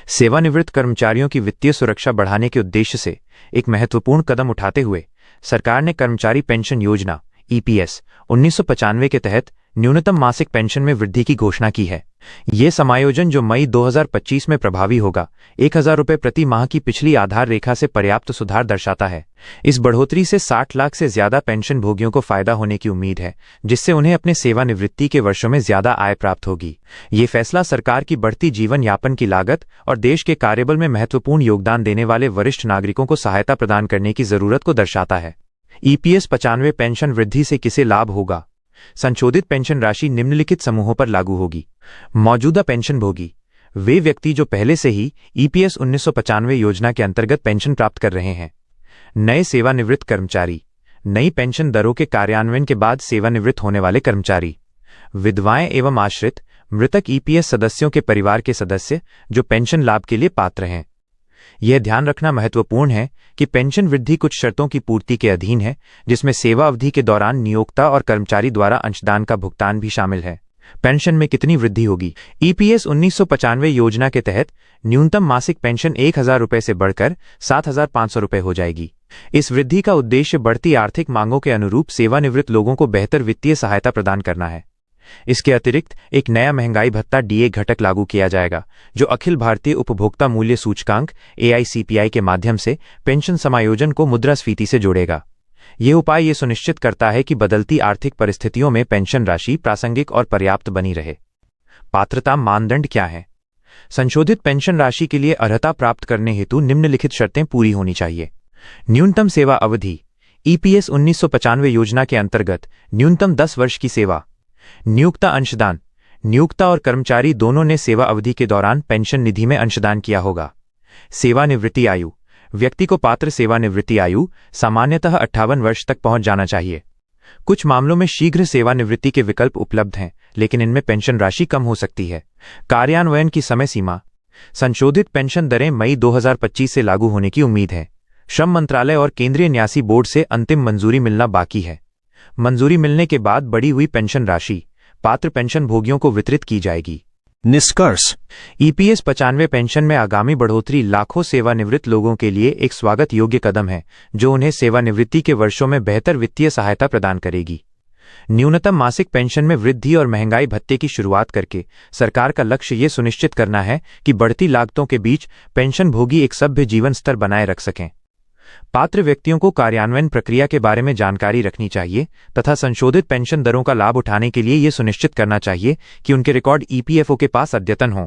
सेवानिवृत्त कर्मचारियों की वित्तीय सुरक्षा बढ़ाने के उद्देश्य से एक महत्वपूर्ण कदम उठाते हुए सरकार ने कर्मचारी पेंशन योजना ईपीएस 1995 के तहत न्यूनतम मासिक पेंशन में वृद्धि की घोषणा की है। ये समायोजन जो मई 2025 में प्रभावी होगा 1,000 रुपये प्रति माह की पिछली आधार रेखा से पर्याप्त सुधार दर्शाता है। इस बढ़ोतरी से 60 लाख से ज्यादा पेंशन भोगियों को फायदा होने की उम्मीद है, जिससे उन्हें अपने सेवानिवृत्ति के वर्षों में ज्यादा आय प्राप्त होगी। ये फैसला सरकार की बढ़ती जीवन यापन की लागत और देश के कार्यबल में महत्वपूर्ण योगदान देने वाले वरिष्ठ नागरिकों को सहायता प्रदान करने की जरूरत को दर्शाता है। ईपीएस 95 पेंशन वृद्धि से किसे लाभ होगा? संशोधित पेंशन राशि निम्नलिखित समूहों पर लागू होगी। मौजूदा पेंशन भोगी वे व्यक्ति जो पहले से ही ईपीएस 1995 योजना के अंतर्गत पेंशन प्राप्त कर रहे हैं। नए सेवानिवृत्त कर्मचारी, नई पेंशन दरों के कार्यान्वयन के बाद सेवानिवृत्त होने वाले कर्मचारी, विधवाएं एवं आश्रित मृतक ईपीएस सदस्यों के परिवार के सदस्य जो पेंशन लाभ के लिए पात्र हैं। यह ध्यान रखना महत्वपूर्ण है कि पेंशन वृद्धि कुछ शर्तों की पूर्ति के अधीन है, जिसमें सेवा अवधि के दौरान नियोक्ता और कर्मचारी द्वारा अंशदान का भुगतान भी शामिल है। पेंशन में कितनी वृद्धि होगी? ईपीएस 1995 योजना के तहत न्यूनतम मासिक पेंशन 1,000 रुपये से बढ़कर 7,500 रुपये हो जाएगी। इस वृद्धि का उद्देश्य बढ़ती आर्थिक मांगों के अनुरूप सेवानिवृत्त लोगों को बेहतर वित्तीय सहायता प्रदान करना है। इसके अतिरिक्त एक नया महंगाई भत्ता डीए घटक लागू किया जाएगा, जो अखिल भारतीय उपभोक्ता मूल्य सूचकांक AICPI के माध्यम से पेंशन समायोजन को मुद्रास्फीति से जोड़ेगा। यह उपाय ये सुनिश्चित करता है कि बदलती आर्थिक परिस्थितियों में पेंशन राशि प्रासंगिक और पर्याप्त बनी रहे। पात्रता मानदंड क्या है? संशोधित पेंशन राशि के लिए अर्हता प्राप्त करने हेतु निम्नलिखित शर्तें पूरी होनी चाहिए। न्यूनतम सेवा अवधि ईपीएस 1995 योजना के अंतर्गत न्यूनतम 10 वर्ष की सेवा। नियोक्ता अंशदान, नियोक्ता और कर्मचारी दोनों ने सेवा अवधि के दौरान पेंशन निधि में अंशदान किया होगा। सेवानिवृत्ति आयु, व्यक्ति को पात्र सेवानिवृत्ति आयु सामान्यतः 58 वर्ष तक पहुंच जाना चाहिए। कुछ मामलों में शीघ्र सेवानिवृत्ति के विकल्प उपलब्ध हैं, लेकिन इनमें पेंशन राशि कम हो सकती है। कार्यान्वयन की समय सीमा, संशोधित पेंशन दरें मई 2025 से लागू होने की उम्मीद है। श्रम मंत्रालय और केंद्रीय न्यासी बोर्ड से अंतिम मंजूरी मिलना बाकी है। मंजूरी मिलने के बाद बढ़ी हुई पेंशन राशि पात्र पेंशन भोगियों को वितरित की जाएगी। निष्कर्ष, ईपीएस 95 पेंशन में आगामी बढ़ोतरी लाखों सेवानिवृत्त लोगों के लिए एक स्वागत योग्य कदम है, जो उन्हें सेवानिवृत्ति के वर्षों में बेहतर वित्तीय सहायता प्रदान करेगी। न्यूनतम मासिक पेंशन में वृद्धि और महंगाई भत्ते की शुरुआत करके सरकार का लक्ष्य ये सुनिश्चित करना है कि बढ़ती लागतों के बीच पेंशन भोगी एक सभ्य जीवन स्तर बनाए रख सकें। पात्र व्यक्तियों को कार्यान्वयन प्रक्रिया के बारे में जानकारी रखनी चाहिए तथा संशोधित पेंशन दरों का लाभ उठाने के लिए यह सुनिश्चित करना चाहिए कि उनके रिकॉर्ड ईपीएफओ के पास अद्यतन हों।